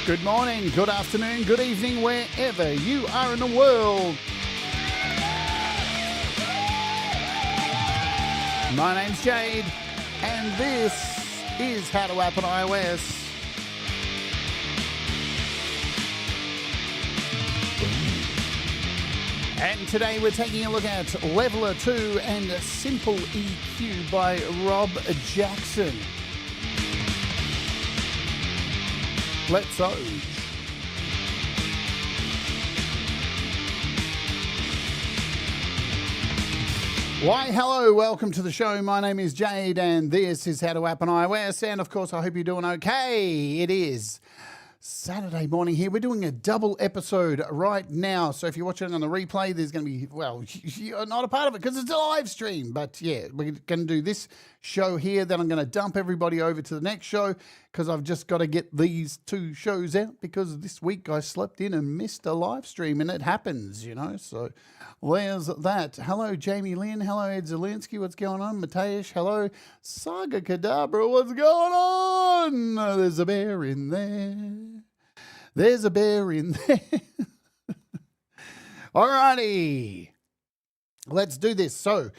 Good morning, good afternoon, good evening, wherever you are in the world. My name's Jade, and this is How to App on iOS. And today we're taking a look at LevLr 2 and SimplEQ by Rob Jackson. Let's go. Why, hello, welcome to the show. My name is Jade, and this is How to App on iOS. And of course, I hope you're doing okay. It is Saturday morning here. We're doing a double episode right now. So if you're watching on the replay, there's going to be, well, you're not a part of it because it's a live stream. But yeah, we're going to do this show here. Then I'm going to dump everybody over to the next show because I've just got to get these two shows out because this week I slept in and missed a live stream, and it happens, you know. So there's that. Hello, Jamie Lynn. Hello, Ed Zielinski. What's going on? Mateusz. Hello. Saga Kadabra. What's going on? There's a bear in there. There's a bear in there. Alrighty. Let's do this. So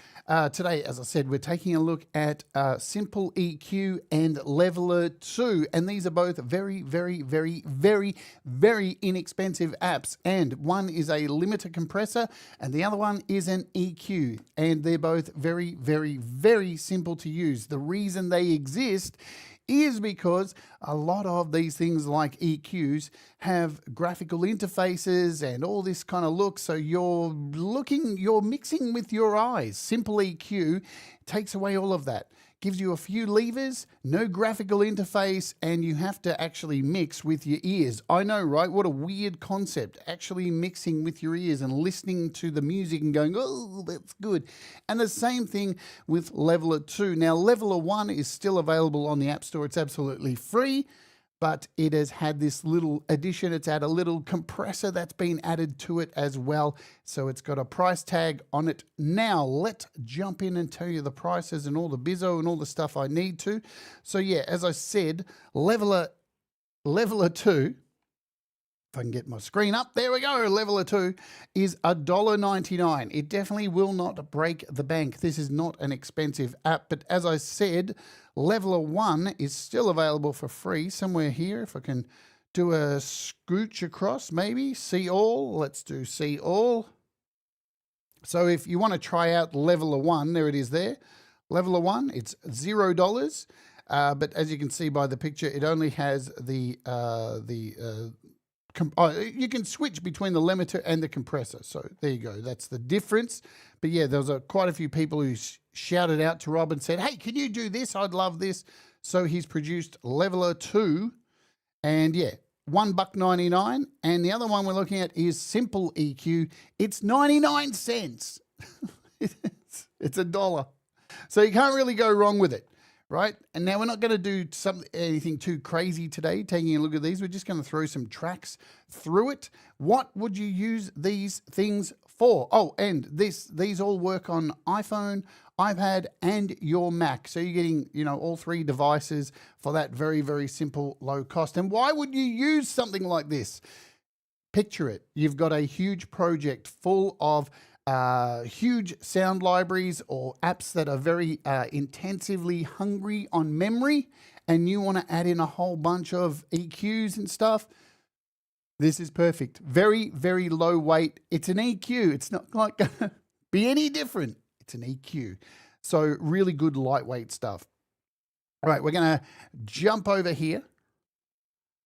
today, as I said, we're taking a look at SimplEQ and LevLr 2. And these are both very, very, very, very, very inexpensive apps. And one is a limiter compressor and the other one is an EQ. And they're both very, very, very simple to use. The reason they exist is because a lot of these things like EQs have graphical interfaces and all this kind of look. So you're mixing with your eyes. SimplEQ takes away all of that. Gives you a few levers, no graphical interface, and you have to actually mix with your ears. I know, right? What a weird concept. Actually mixing with your ears and listening to the music and going, oh, that's good. And the same thing with LevLr 2. Now, LevLr 1 is still available on the App Store. It's absolutely free, but it has had this little addition. It's had a little compressor that's been added to it as well. So it's got a price tag on it. Now, let's jump in and tell you the prices and all the bizzo and all the stuff I need to. So yeah, as I said, LevLr 2, if I can get my screen up, there we go, LevLr 2 is $1.99. It definitely will not break the bank. This is not an expensive app, but as I said, LevLr 1 is still available for free somewhere here. If I can do a scooch across, maybe, see all, let's do see all. So if you want to try out LevLr 1, there it is there. LevLr 1, it's $0. But as you can see by the picture, it only has you can switch between the limiter and the compressor. So there you go. That's the difference. But yeah, there was quite a few people who shouted out to Rob and said, hey, can you do this? I'd love this. So he's produced LevLr 2. And yeah, $1.99. And the other one we're looking at is SimplEQ. It's 99 cents. It's $1. So you can't really go wrong with it. Right? And now we're not going to do anything too crazy today, taking a look at these. We're just going to throw some tracks through it. What would you use these things for? Oh, and these all work on iPhone, iPad, and your Mac. So you're getting, you know, all three devices for that very, very simple, low cost. And why would you use something like this? Picture it. You've got a huge project full of huge sound libraries or apps that are very intensively hungry on memory, and you want to add in a whole bunch of EQs and stuff. This is perfect. Very, very low weight. It's an EQ. It's not like going to be any different. It's an EQ. So really good lightweight stuff. All right, we're going to jump over here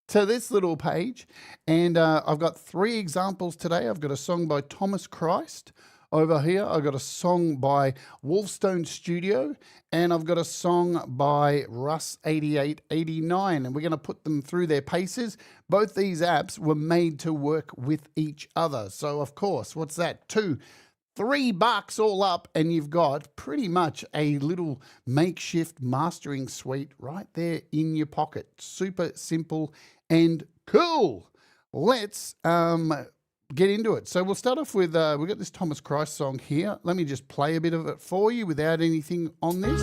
to this little page, and I've got 3 examples today. I've got a song by Thomas Christ over here. I've got a song by Wolfstone Studio, and I've got a song by Russ8889, and we're going to put them through their paces. Both these apps were made to work with each other. So of course, what's that? $3 all up, and you've got pretty much a little makeshift mastering suite right there in your pocket. Super simple and cool. Let's get into it. So we'll start off with, we've got this Thomas Christ song here. Let me just play a bit of it for you without anything on this.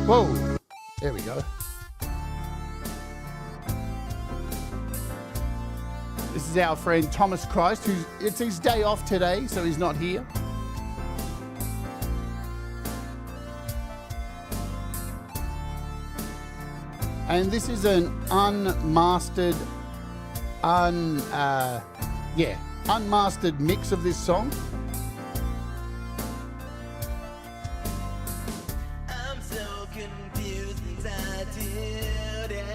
Whoa, there we go. This is our friend Thomas Christ, it's his day off today, so he's not here. And this is an unmastered, unmastered mix of this song. I'm so confused inside today.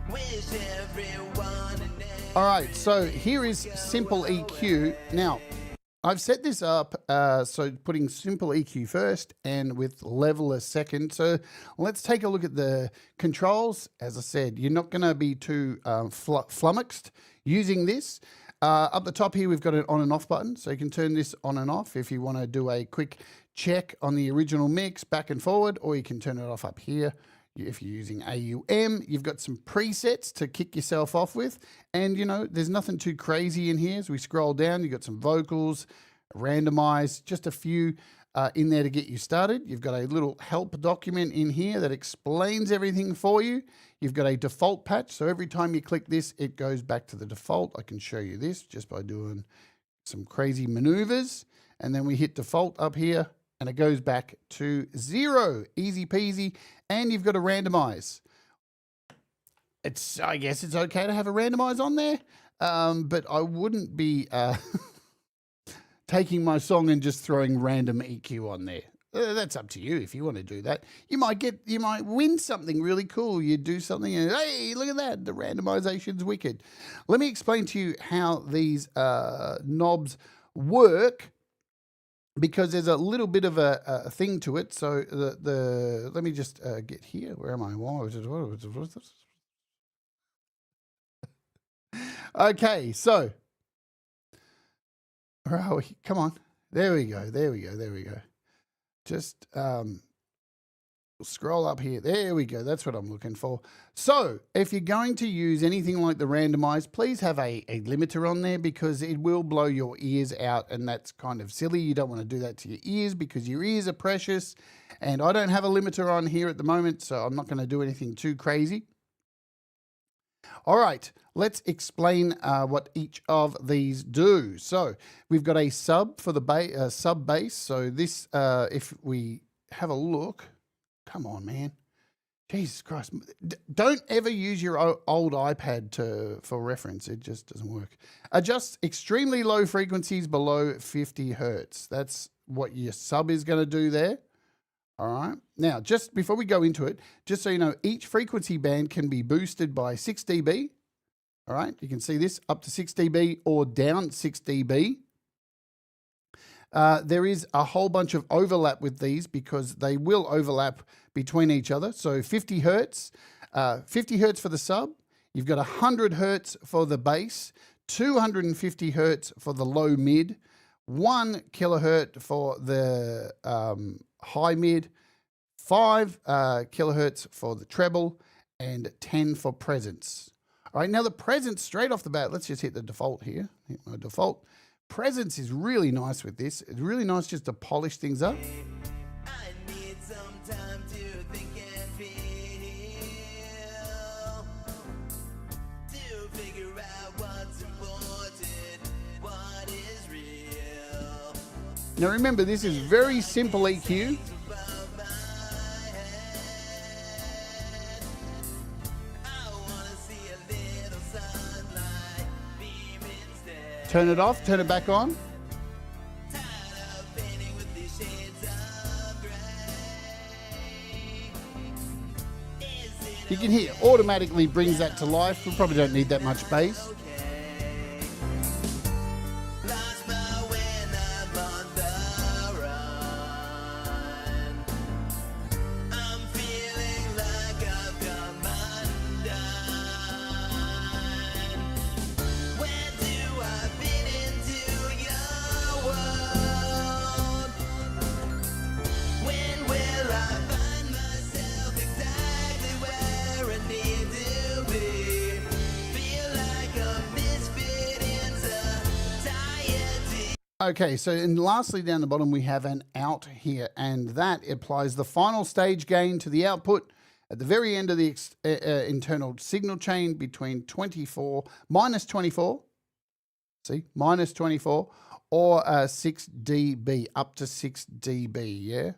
Wish everyone All right, so here is SimplEQ. Now, I've set this up, so putting SimplEQ first and with LevLr second. So let's take a look at the controls. As I said, you're not going to be too flummoxed using this. Up the top here, we've got an on and off button, so you can turn this on and off if you want to do a quick check on the original mix back and forward, or you can turn it off up here. If you're using AUM, you've got some presets to kick yourself off with. And, you know, there's nothing too crazy in here. As we scroll down, you've got some vocals, randomize, just a few in there to get you started. You've got a little help document in here that explains everything for you. You've got a default patch. So every time you click this, it goes back to the default. I can show you this just by doing some crazy maneuvers. And then we hit default up here, and it goes back to 0. Easy peasy. And you've got to randomize. I guess it's okay to have a randomize on there, but I wouldn't be taking my song and just throwing random EQ on there. That's up to you if you want to do that. You might win something really cool. You do something and, hey, look at that. The randomization's wicked. Let me explain to you how these knobs work, because there's a little bit of a thing to it. So let me just get here. Where am I? Okay, so where are we? Come on. There we go. Just scroll up here. There we go. That's what I'm looking for. So if you're going to use anything like the randomize, please have a limiter on there, because it will blow your ears out, and that's kind of silly. You don't want to do that to your ears, because your ears are precious, and I don't have a limiter on here at the moment, so I'm not going to do anything too crazy. All right, let's explain what each of these do. So we've got a sub for the sub bass. So this, if we have a look, come on, man. Jesus Christ. Don't ever use your old iPad for reference. It just doesn't work. Adjust extremely low frequencies below 50 hertz. That's what your sub is going to do there. All right. Now, just before we go into it, just so you know, each frequency band can be boosted by 6 dB. All right. You can see this up to 6 dB or down 6 dB. There is a whole bunch of overlap with these, because they will overlap between each other. So 50 hertz for the sub. You've got 100 hertz for the bass, 250 hertz for the low mid, 1 kilohertz for the high mid, 5 kilohertz for the treble, and 10 for presence. All right, now the presence, straight off the bat, let's just hit the default here. Hit my default. Presence is really nice with this. It's really nice just to polish things up. I need some time to think and feel, to figure out what's important, what is real. Now remember, this is very SimplEQ. Turn it off, turn it back on. You can hear, automatically brings that to life. We probably don't need that much bass. Okay, so and lastly down the bottom we have an out here, and that applies the final stage gain to the output, at the very end of the internal signal chain between minus 24, see, minus 24, or 6 dB, up to 6 dB, yeah?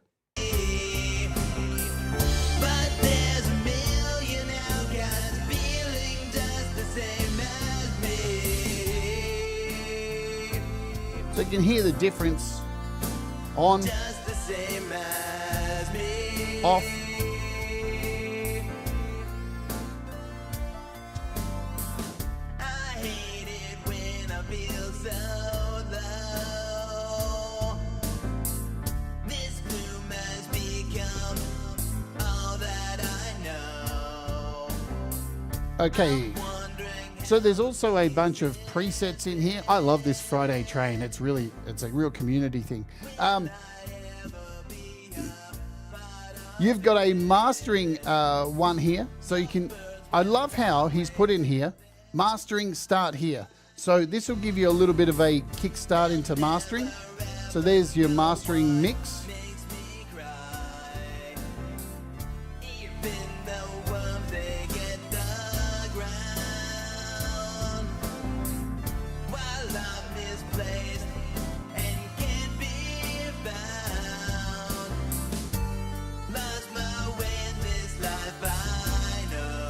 But there's a million outcasts feeling just the same as me. So you can hear the difference on, Just the same as me. off. I hate it when I feel so low. This gloom has become all that I know. Okay, Wondering so there's also a bunch of presets in here. I love this Friday train. It's a real community thing. You've got a mastering one here. So you can, I love how he's put in here, mastering start here. So this will give you a little bit of a kickstart into mastering. So there's your mastering mix. makes me cry. Even though worms they get the ground. While I'm misplaced and can't be found. Lost my way in this life, I know.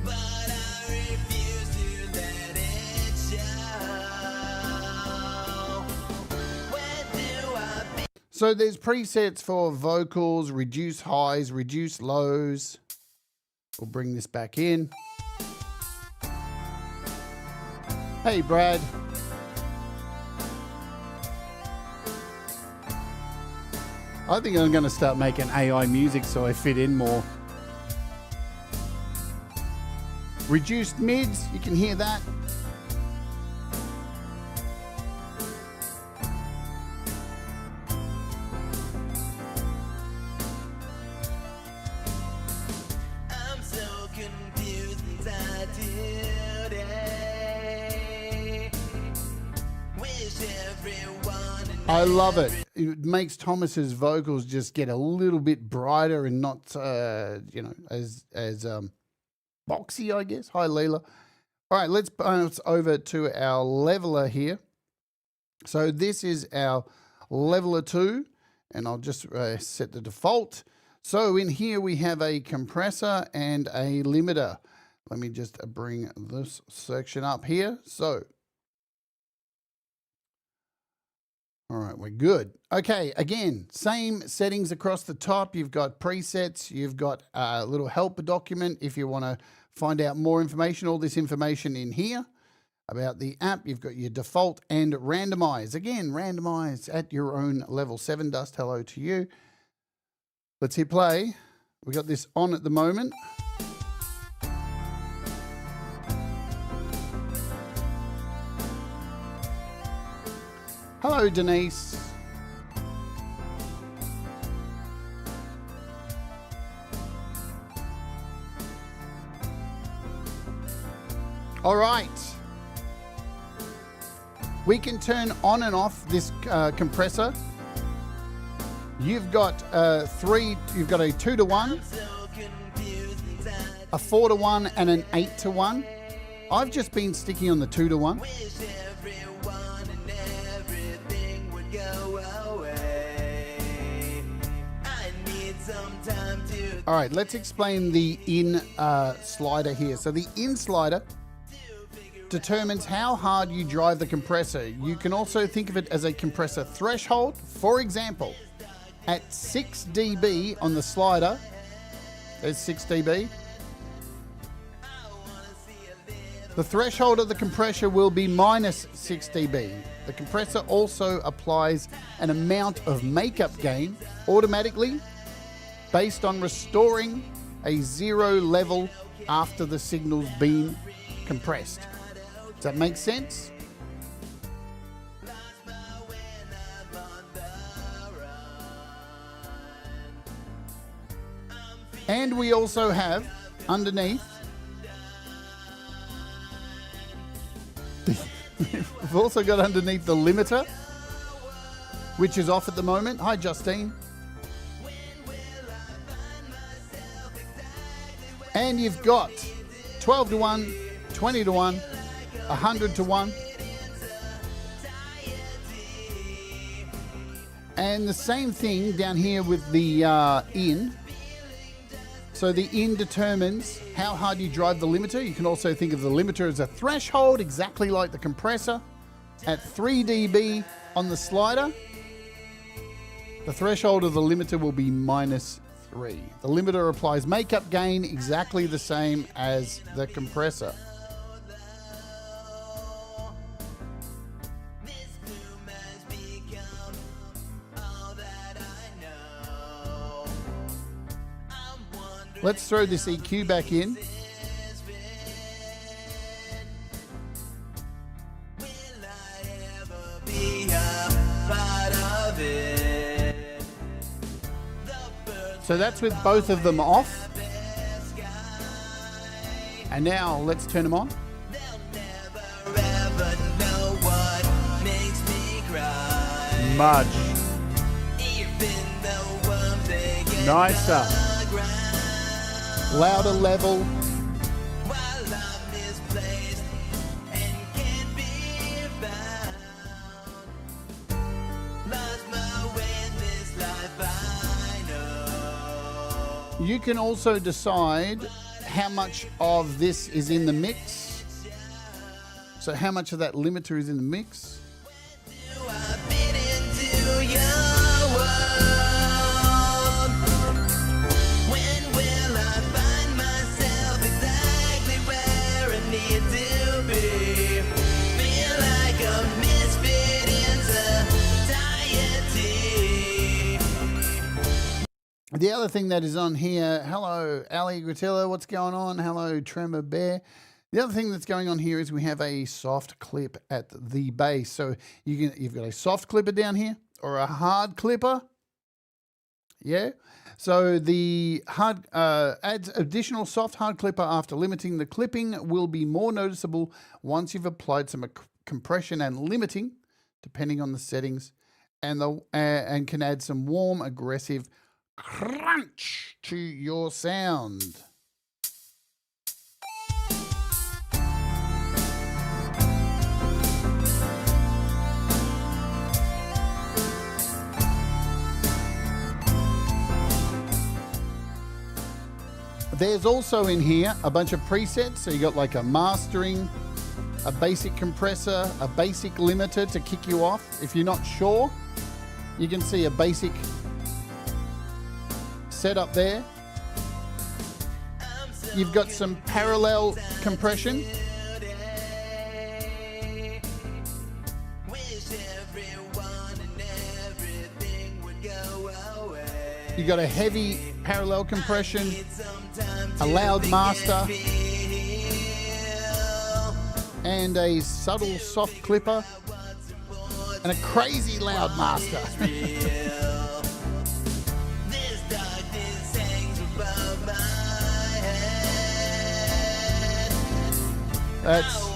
But I refuse to let it show. Where do I be? So there's presets for vocals, reduce highs, reduce lows. We'll bring this back in. Hey, Brad. I think I'm going to start making AI music so I fit in more. Reduced mids, you can hear that. I'm so confused inside today. Wish everyone and I love it. It makes Thomas's vocals just get a little bit brighter and not, as boxy, I guess. Hi, Leela. All right, let's bounce over to our LevLr here. So this is our LevLr 2, and I'll just set the default. So in here we have a compressor and a limiter. Let me just bring this section up here. So, all right, we're good. Okay, again, same settings across the top. You've got presets. You've got a little help document if you want to find out more information. All this information in here about the app. You've got your default and randomize. Again, randomize at your own level. 7 Dust, hello to you. Let's hit play. We got this on at the moment. Hello, Denise. All right. We can turn on and off this compressor. You've got you've got a 2 to 1, so confused inside. a 4 to 1, and an 8 to 1. I've just been sticking on the 2 to 1. Wish everyone and everything would go away. I need some time to All right, let's explain the in slider here. So the in slider determines how hard you drive the compressor. You can also think of it as a compressor threshold. For example, at 6 dB on the slider, there's 6 dB. The threshold of the compressor will be minus 6 dB. The compressor also applies an amount of makeup gain automatically based on restoring a 0 level after the signal's been compressed. Does that make sense? And we also have underneath, we've also got underneath the limiter, which is off at the moment. Hi, Justine. And you've got 12 to 1, 20 to 1, 100 to 1. And the same thing down here with the in. So the in determines how hard you drive the limiter. You can also think of the limiter as a threshold, exactly like the compressor. At 3 dB on the slider, the threshold of the limiter will be -3. The limiter applies makeup gain exactly the same as the compressor. Let's throw this EQ back in. So that's with both of them off. And now let's turn them on. Much nicer. Louder level. You can also decide how much of this is in the mix. So how much of that limiter is in the mix. The other thing that is on here, hello Ali Gratilla, what's going on? Hello Tremor Bear. The other thing that's going on here is we have a soft clip at the base. So you've got a soft clipper down here or a hard clipper. Yeah. So the hard adds additional soft hard clipper after limiting. The clipping will be more noticeable once you've applied some compression and limiting, depending on the settings, and can add some warm, aggressive crunch to your sound. There's also in here a bunch of presets. So you got like a mastering, a basic compressor, a basic limiter to kick you off. If you're not sure, you can see a basic setup there. You've got some parallel compression. You got a heavy parallel compression, a loud master, and a subtle soft clipper, and a crazy loud master. That's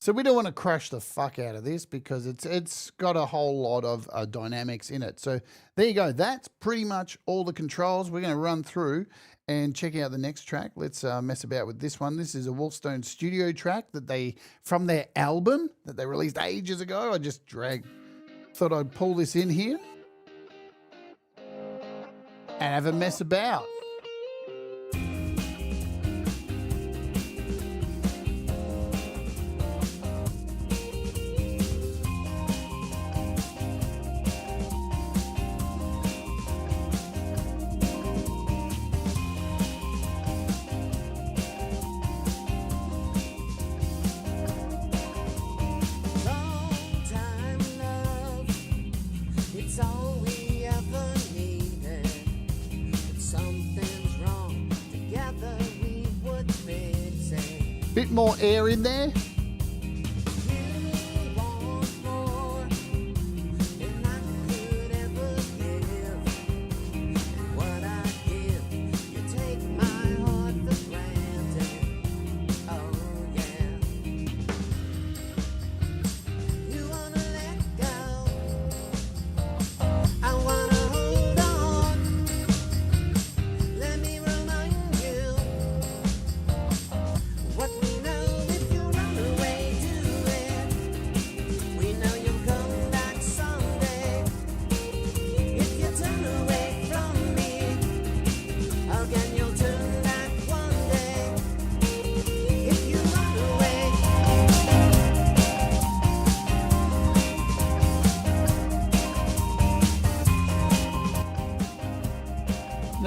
so we don't want to crush the fuck out of this because it's got a whole lot of dynamics in it. So there you go. That's pretty much all the controls. We're going to run through and check out the next track. Let's mess about with this one. This is a Wolfstone studio track that from their album that they released ages ago. I just thought I'd pull this in here and have a mess about. Bit more air in there.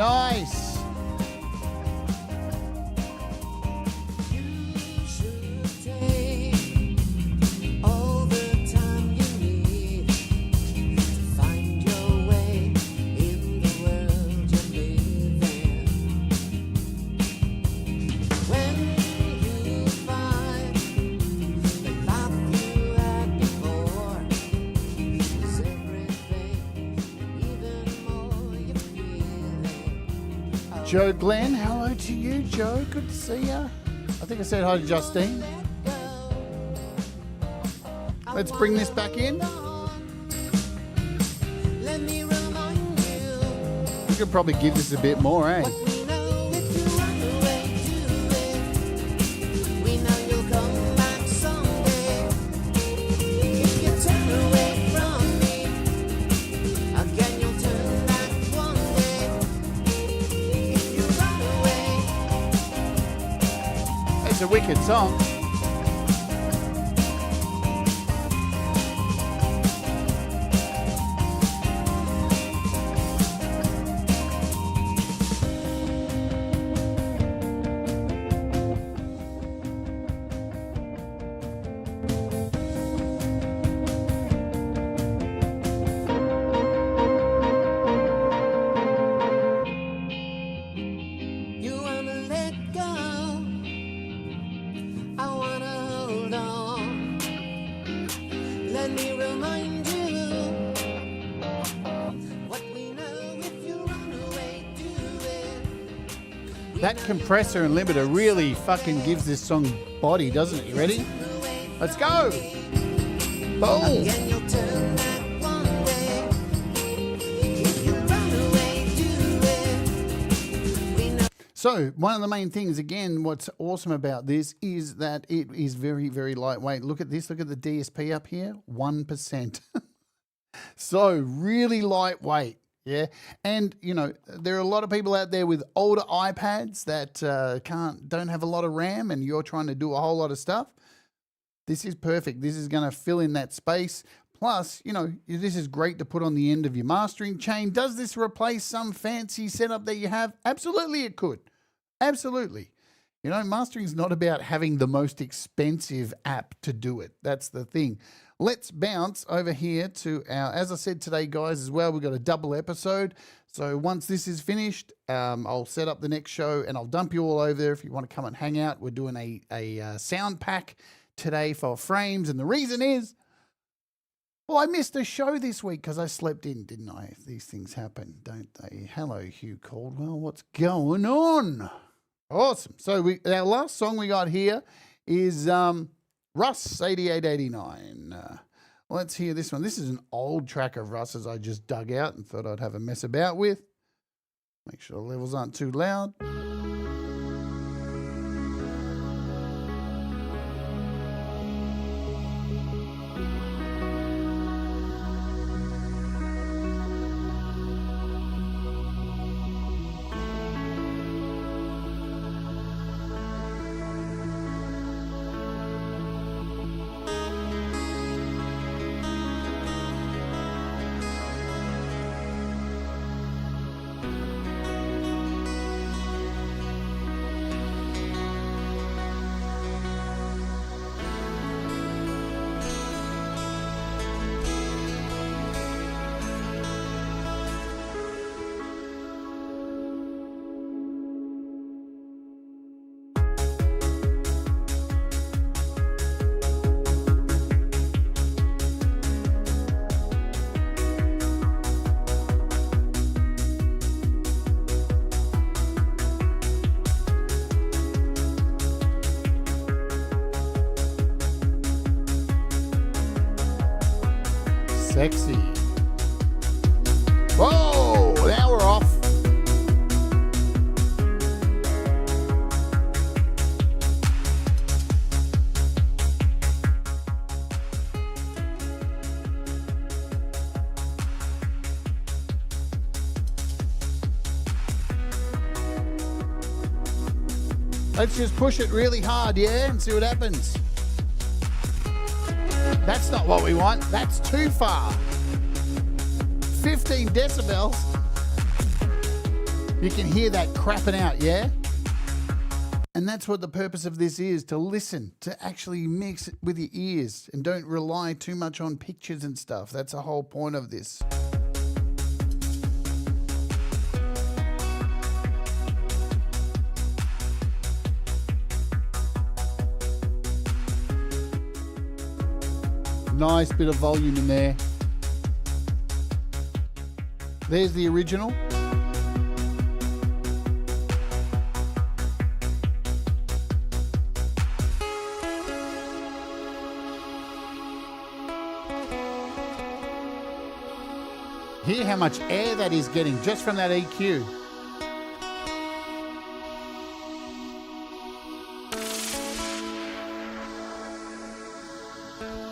Nice. All the time you need to find your way in the world you live in. When you find the life you had before is everything, even more you feel it. Joe Glenn, hello to you, Joe. Good to see ya. I think I said hi to Justine. Let's bring this back in. Let me remind you. We could probably give this a bit more, eh? We know if you run away, do it. We know you'll come back someday. If you turn away from me, again you'll turn back one day. If you run away, It's a wicked song. you wanna let go. I wanna hold on. Let me remind you what we know. If you run away, do it. That compressor and limiter really fucking gives this song body, doesn't it? You ready? Let's go. Boom. Again, you'll turn back one day. If you run away, do it. We know. So one of the main things, again, what's awesome about this is that it is very, very lightweight. Look at this. Look at the DSP up here, 1%. So really lightweight. Yeah. And, you know, there are a lot of people out there with older iPads that don't have a lot of RAM, and you're trying to do a whole lot of stuff. This is perfect. This is going to fill in that space. Plus, you know, this is great to put on the end of your mastering chain. Does this replace some fancy setup that you have? Absolutely it could. Absolutely. You know, mastering is not about having the most expensive app to do it. That's the thing. Let's bounce over here to our, as I said today, guys, as well, we've got a double episode. So once this is finished, I'll set up the next show and I'll dump you all over there if you want to come and hang out. We're doing a sound pack today for frames. And the reason is, well, I missed a show this week because I slept in, didn't I? These things happen, don't they? Hello, Hugh Caldwell. What's going on? Awesome. So our last song we got here is Russ 8889. Let's hear this one. This is an old track of Russ's I just dug out and thought I'd have a mess about with. Make sure the levels aren't too loud. Sexy. Whoa, now we're off. Let's just push it really hard, yeah, and see what happens. That's not what we want. That's too far. 15 decibels. You can hear that crapping out, yeah? And that's what the purpose of this is, to listen, to actually mix it with your ears and don't rely too much on pictures and stuff. That's the whole point of this. Nice bit of volume in there. There's the original. Hear how much air that is getting just from that EQ.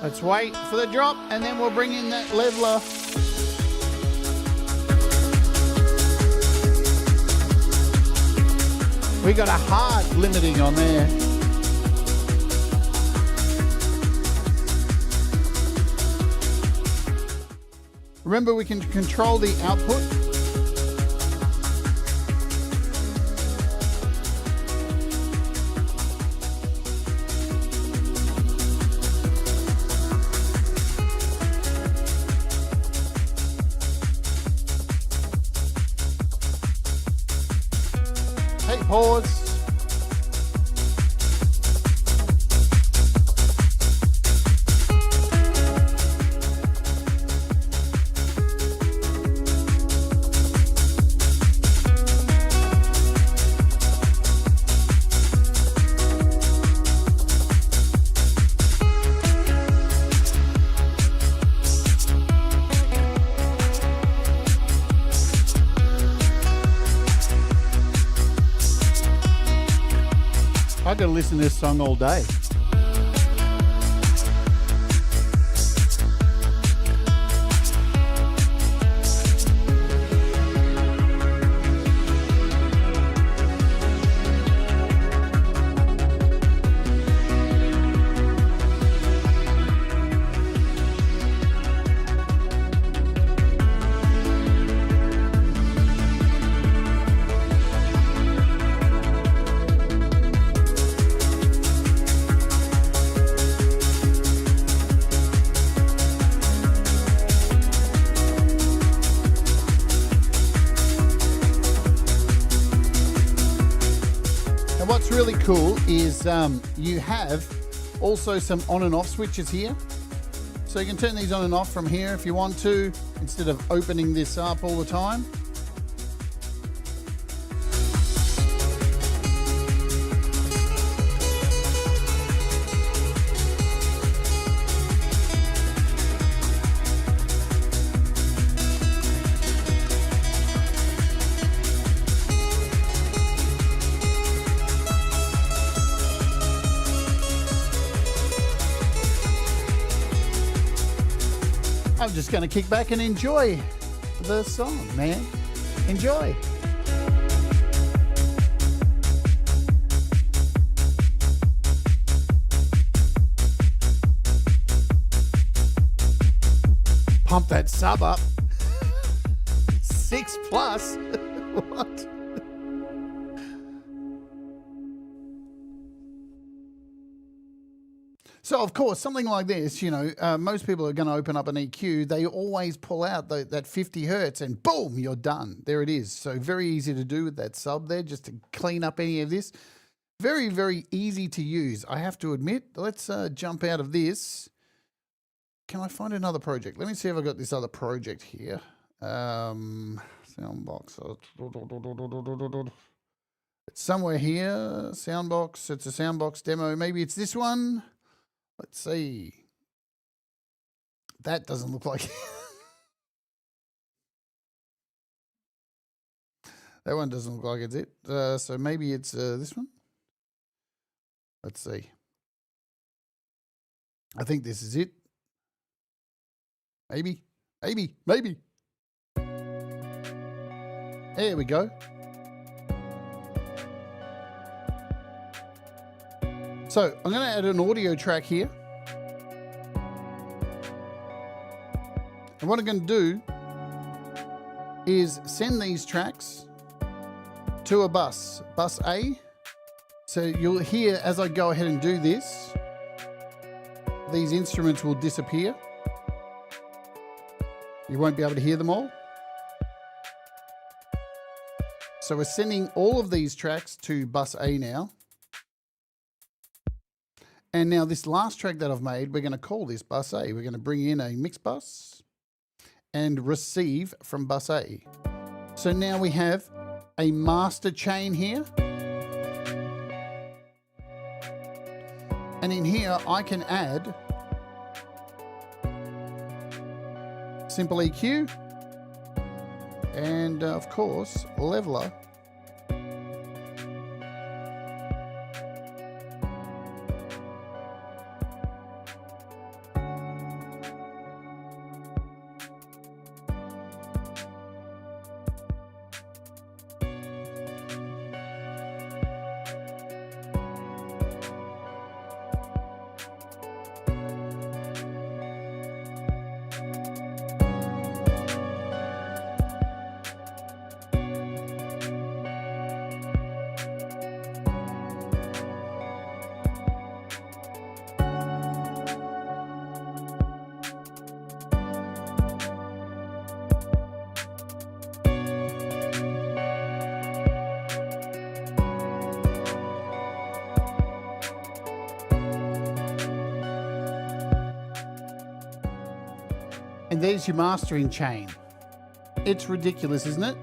Let's wait for the drop and then we'll bring in that LevLr. We got a hard limiting on there. Remember, we can control the output. Hey, pause. I could listen to this song all day. What's really cool is you have also some on and off switches here. So you can turn these on and off from here if you want to, instead of opening this up all the time. I'm just going to kick back and enjoy the song, man. Enjoy. Pump that sub up. 6+. What? So, of course, something like this, you know, most people are going to open up an EQ. They always pull out that 50 hertz and boom, you're done. There it is. So very easy to do with that sub there, just to clean up any of this. Very, very easy to use, I have to admit. Let's jump out of this. Can I find another project? Let me see if I've got this other project here. Soundbox. It's somewhere here. Soundbox. It's a Soundbox demo. Maybe it's this one. Let's see. That doesn't look like that one doesn't look like it's it. So maybe it's this one. Let's see. I think this is it. Maybe. There we go. So I'm going to add an audio track here. And what I'm going to do is send these tracks to a bus A. So you'll hear as I go ahead and do this, these instruments will disappear. You won't be able to hear them all. So we're sending all of these tracks to bus A now. And now this last track that I've made, we're going to call this bus A. We're going to bring in a mix bus and receive from bus A. So now we have a master chain here. And in here, I can add SimplEQ and, of course, LevLr. And there's your mastering chain. It's ridiculous, isn't it?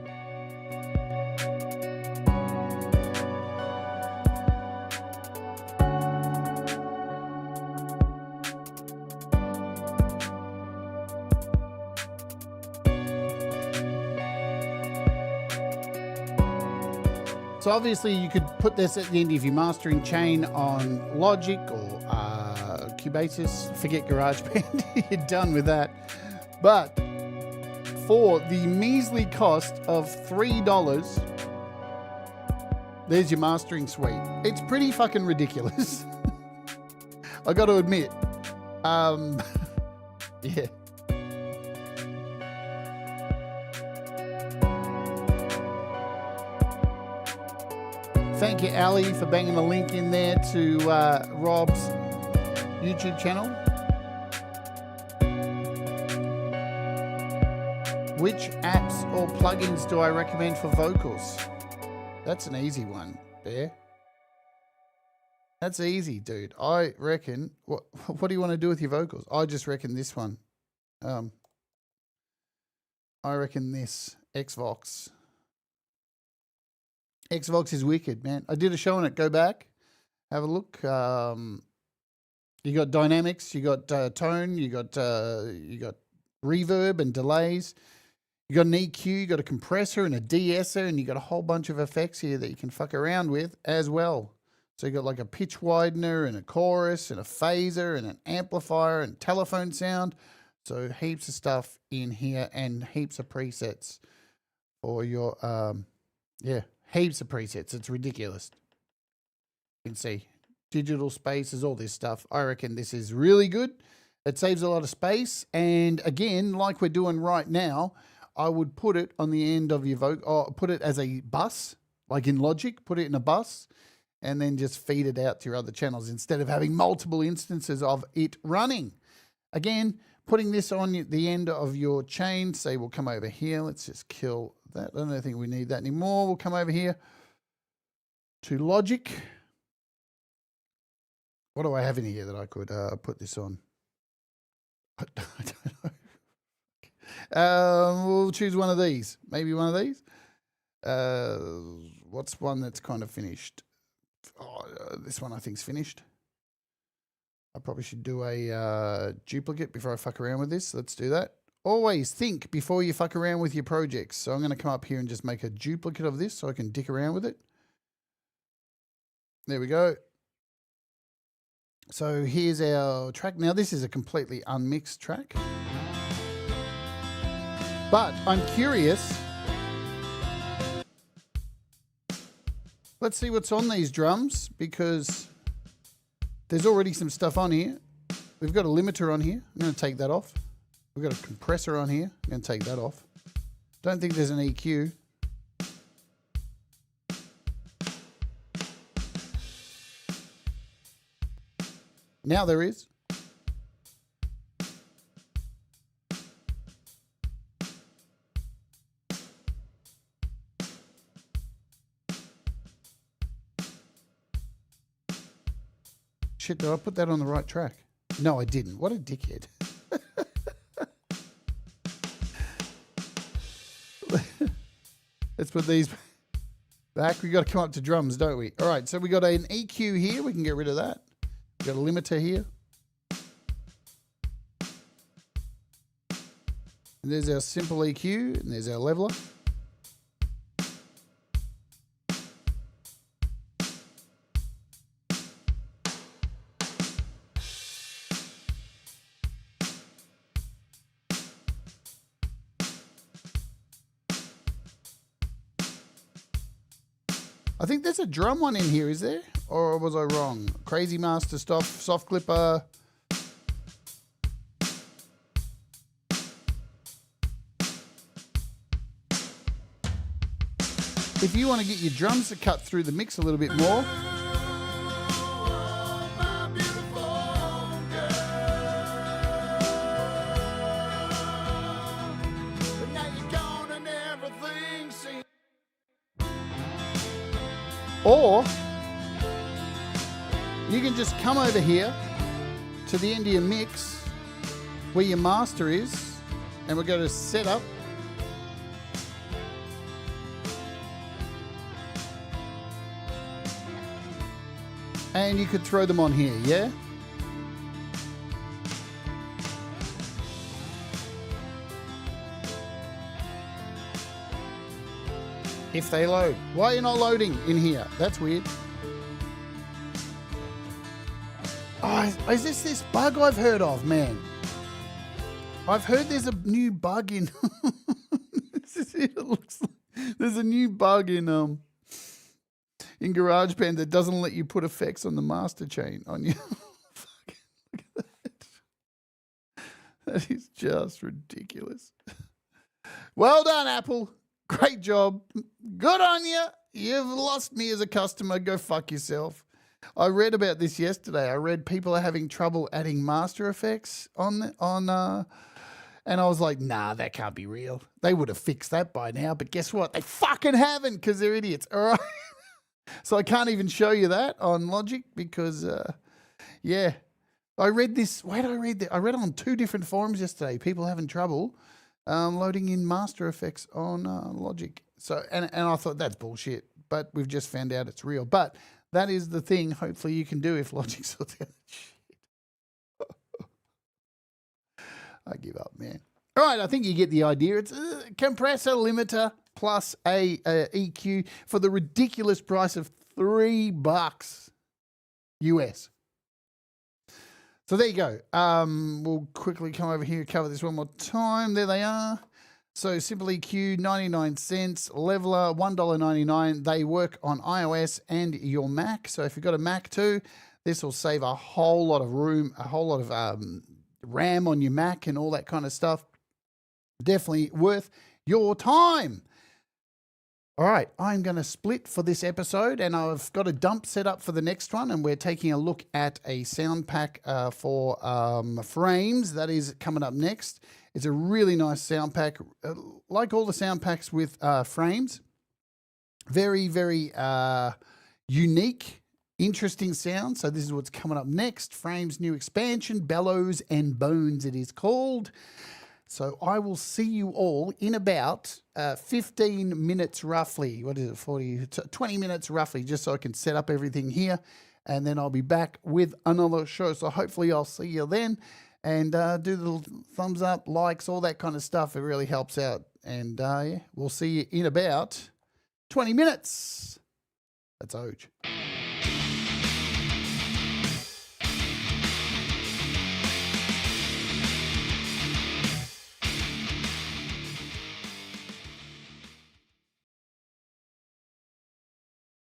So obviously you could put this at the end of your mastering chain on Logic or Cubase. Forget GarageBand, you're done with that. But for the measly cost of $3, there's your mastering suite. It's pretty fucking ridiculous. I got to admit. Yeah. Thank you, Ali, for banging the link in there to Rob's YouTube channel. Which apps or plugins do I recommend for vocals? That's an easy one, Bear. That's easy, dude. I reckon. What do you want to do with your vocals? I just reckon this one. I reckon this Xvox. Xvox is wicked, man. I did a show on it. Go back, have a look. You got dynamics, you got tone, you got reverb and delays. You got an EQ, you got a compressor and a de-esser, and you got a whole bunch of effects here that you can fuck around with as well. So you got like a pitch widener and a chorus and a phaser and an amplifier and telephone sound. So heaps of stuff in here and heaps of presets for your, yeah, heaps of presets. It's ridiculous. You can see digital spaces, all this stuff. I reckon this is really good. It saves a lot of space. And again, like we're doing right now, I would put it on the end of your vocal, put it as a bus, like in Logic, put it in a bus, and then just feed it out to your other channels instead of having multiple instances of it running. Again, putting this on the end of your chain, say we'll come over here. Let's just kill that. I don't think we need that anymore. We'll come over here to Logic. What do I have in here that I could put this on? I don't know. We'll choose one of these. Maybe one of these. What's one that's kind of finished? Oh, this one I think's finished. I probably should do a duplicate before I fuck around with this. Let's do that. Always think before you fuck around with your projects. So I'm going to come up here and just make a duplicate of this so I can dick around with it. There we go. So here's our track. Now this is a completely unmixed track. But I'm curious. Let's see what's on these drums because there's already some stuff on here. We've got a limiter on here. I'm going to take that off. We've got a compressor on here. I'm going to take that off. Don't think there's an EQ. Now there is. Shit, did I put that on the right track? No, I didn't. What a dickhead. Let's put these back. We got to come up to drums, don't we? All right, so we got an EQ here. We can get rid of that. We got a limiter here. And there's our SimplEQ, and there's our LevLr. I think there's a drum one in here, is there? Or was I wrong? Crazy Master soft clipper. If you want to get your drums to cut through the mix a little bit more. Or you can just come over here to the end of your mix where your master is, and we'll go to setup. And you could throw them on here, yeah? If they load. Why are you not loading in here? That's weird. Oh, is this bug I've heard of, man? I've heard there's a new bug in... It looks like there's a new bug in GarageBand that doesn't let you put effects on the master chain on you. Look at that. That is just ridiculous. Well done, Apple. Great job. Good on you. You've lost me as a customer. Go fuck yourself. I read about this yesterday. I read people are having trouble adding master effects and I was like, nah, that can't be real. They would have fixed that by now, but guess what? They fucking haven't because they're idiots. All right. So I can't even show you that on Logic because, yeah. I read this. Where did I read that? I read it on 2 different forums yesterday. People having trouble loading in master effects on Logic. So, and I thought that's bullshit, but we've just found out it's real. But that is the thing hopefully you can do if Logic sorts out that shit. I give up, man. All right, I think you get the idea. It's a compressor, limiter, plus a EQ for the ridiculous price of $3 US. So there you go. We'll quickly come over here and cover this one more time. There they are. So SimplEQ, 99 cents. LevLr, $1.99. They work on iOS and your Mac. So if you've got a Mac too, this will save a whole lot of room, a whole lot of RAM on your Mac and all that kind of stuff. Definitely worth your time. All right, I'm going to split for this episode, and I've got a dump set up for the next one, and we're taking a look at a sound pack for frames. That is coming up next. It's a really nice sound pack, like all the sound packs with frames. Very, very unique, interesting sound. So this is what's coming up next. Frames new expansion, Bellows and Bones it is called. So I will see you all in about 15 minutes roughly. What is it, 20 minutes roughly, just so I can set up everything here. And then I'll be back with another show. So hopefully I'll see you then. And do the thumbs up, likes, all that kind of stuff. It really helps out. And yeah, we'll see you in about 20 minutes. That's Oj.